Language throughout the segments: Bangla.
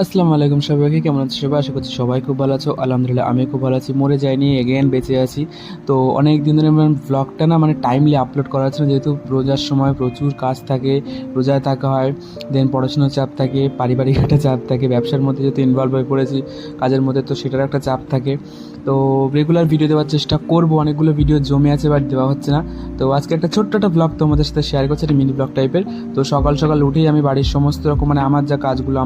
আসসালামু আলাইকুম সবাইকে, কেমন আছো সবাই? আশা করছি সবাই খুব ভালো আছো। আলহামদুলিল্লাহ আমি খুব ভালো আছি, মরে যাইনি, এগেন বেঁচে আছি। তো অনেক দিন ধরে আমার ব্লগটা না টাইমলি আপলোড করা হচ্ছে না, যেহেতু রোজার সময় প্রচুর কাজ থাকে, রোজায় থাকা হয়, দেন পড়াশোনার চাপ থাকে, পারিবারিক একটা চাপ থাকে, ব্যবসার মধ্যে যেহেতু ইনভলভ হয়ে পড়েছি কাজের মধ্যে, তো সেটার একটা চাপ থাকে। তো রেগুলার ভিডিও দেওয়ার চেষ্টা করব, অনেকগুলো ভিডিও জমে আছে বাট দেওয়া হচ্ছে না। তো আজকে একটা ছোট্ট একটা ব্লগ তোমাদের সাথে শেয়ার করছি, একটা মিনি ব্লগ টাইপের। তো সকাল সকাল উঠেই আমি বাড়ির সমস্ত রকম আমার যা কাজগুলো,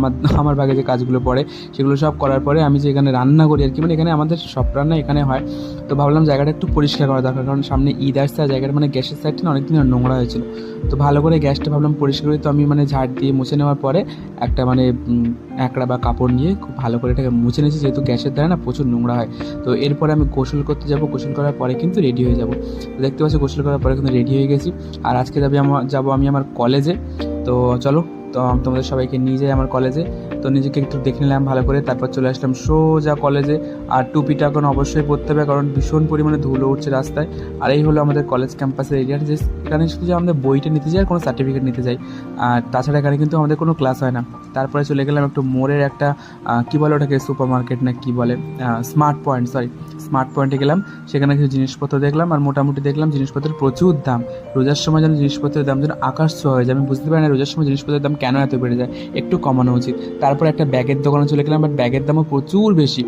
আমার ভাগে যে কাজগুলো পড়ে সেগুলো সব করার পরে আমি যে এখানে রান্না করি আর কি, এখানে আমাদের সব রান্না এখানে হয়। তো ভাবলাম জায়গাটা একটু পরিষ্কার করা দরকার, কারণ সামনে ঈদ আসছে, আর জায়গাটা গ্যাসের সাইডটা না অনেকদিন নোংরা হয়েছিল। তো ভালো করে গ্যাসটা ভাবলাম পরিষ্কার করি। তো আমি ঝাড় দিয়ে মুছে নেওয়ার পরে একটা একড়া বা কাপড় নিয়ে খুব ভালো করে এটাকে মুছে নিয়েছি, যেহেতু গ্যাসের দ্বারা না প্রচুর নোংরা হয়। তো এরপরে আমি গোসল করতে যাব, গোসল করার পরে কিন্তু রেডি হয়ে যাব। তো দেখতে পাচ্ছি গোসল করার পরে কিন্তু রেডি হয়ে গেছি। আর আজকে যাবো আমি আমার কলেজে। তো চলো, তো তোমাদের সবাইকে নিয়ে যাই আমার কলেজে। তো নিজেকে একটু দেখে নিলাম ভালো করে, তারপর চলে আসলাম সোজা কলেজে। আর টুপিটা এখন অবশ্যই পরতে হবে, কারণ ভীষণ পরিমাণে ধুলো উঠছে রাস্তায়। আর এই হলো আমাদের কলেজ ক্যাম্পাসের এরিয়াটা, যে এখানে শুধু যে আমাদের বইটা নিতে যাই আর কোনো সার্টিফিকেট নিতে যাই, আর তাছাড়া এখানে কিন্তু আমাদের কোনো ক্লাস হয় না। তারপরে চলে গেলাম একটু মোড়ের একটা কী বলে ওটাকে, সুপার মার্কেট না কী বলে, স্মার্ট পয়েন্টে গেলাম। সেখানে কিছু জিনিসপত্র দেখলাম, আর মোটামুটি দেখলাম জিনিসপত্রের প্রচুর দাম। রোজার সময় যেন জিনিসপত্রের দাম যেন আকাশ ছোঁয়া হয়ে যায়। আমি বুঝতে পারি না রোজার সময় জিনিসপত্রের দাম কেন এত বেড়ে যায়, একটু কমানো উচিত। তারপর একটা ব্যাগের দোকানে চলে গেলাম, বাট ব্যাগের দামও প্রচুর বেশি।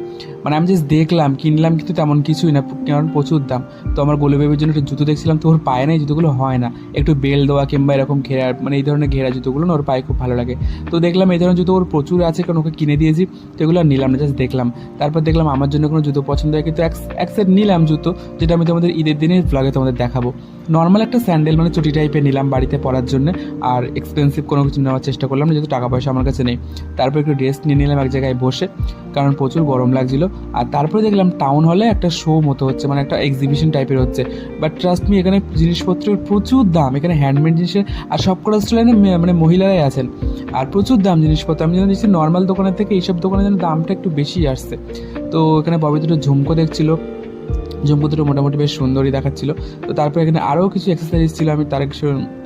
আমি জাস্ট দেখলাম, কিনলাম, কিন্তু তেমন কিছুই না, কারণ প্রচুর দাম। তো আমার গোলু বেবির জন্য একটা জুতো দেখছিলাম, তো ওর পায়ে না এই জুতোগুলো হয় না, একটু বেল দেওয়া কিংবা এরকম ঘেরা, এই ধরনের ঘেরা জুতোগুলো না ওর পায়ে খুব ভালো লাগে। তো দেখলাম এই ধরনের জুতো ওর প্রচুর আছে, কারণ ওকে কিনে দিয়েছি। তো এগুলো আর নিলাম না, জাস্ট দেখলাম। তারপর দেখলাম আমার জন্য কোনো জুতো পছন্দ হয়, কিন্তু এক সেট নিলাম জুতো, যেটা আমি তোমাদের ঈদের দিনে ব্লগে তোমাদের দেখাবো। নর্মাল একটা স্যান্ডেল, চটি টাইপের নিলাম বাড়িতে পরার জন্য। আর এক্সপেন্সিভ কোনো কিছু নেওয়ার চেষ্টা করলাম না, যেহেতু টাকা পয়সা আমার কাছে নেই। তারপর একটু রেস্ট নিয়ে নিলাম এক জায়গায় বসে, কারণ প্রচুর গরম লাগছিল। আর তারপরে দেখলাম টাউন হলে একটা শো মতো হচ্ছে, একটা এক্সিবিশন টাইপের হচ্ছে। বাট ট্রাস্ট মি, এখানে জিনিসপত্রের প্রচুর দাম, এখানে হ্যান্ডমেড জিনিসের। আর সব কটা স্টলে মহিলারাই আছেন, আর প্রচুর দাম জিনিসপত্র। আমি যেন দেখছি নর্মাল দোকানের থেকে এইসব দোকানে যেন দামটা একটু বেশি আসছে। তো এখানে ববি দুটো ঝুমকো দেখছিল, ঝুমকো দুটো মোটামুটি বেশ সুন্দরই দেখাচ্ছিল। তো তারপর এখানে আরও কিছু অ্যাক্সেসরিজ ছিল, আমি তার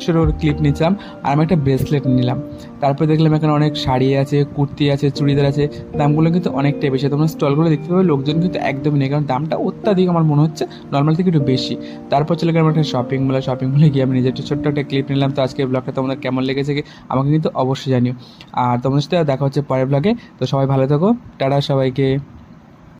সেটার ক্লিপ নিয়েছিলাম। আর আমি একটা ব্রেসলেট নিলাম। তারপরে দেখলাম এখানে অনেক শাড়ি আছে, কুর্তি আছে, চুড়িদার আছে। দামগুলো কিন্তু অনেকটাই বেশি। তোমরা স্টলগুলো দেখতে পাবে, লোকজন কিন্তু একদমই নেই, কারণ দামটা অত্যাধিক আমার মনে হচ্ছে নর্মাল থেকে একটু বেশি। তারপর চলে গেলাম একটা শপিং মলে গিয়ে আমি নিজের একটা ছোট্ট একটা ক্লিপ নিলাম। তো আজকের ব্লগটা তোমাদের কেমন লেগেছে আমাকে কিন্তু অবশ্যই জানিও। আর তোমাদের সাথে দেখা হচ্ছে পরের ব্লগে। তো সবাই ভালো থাকো, টাটা সবাইকে।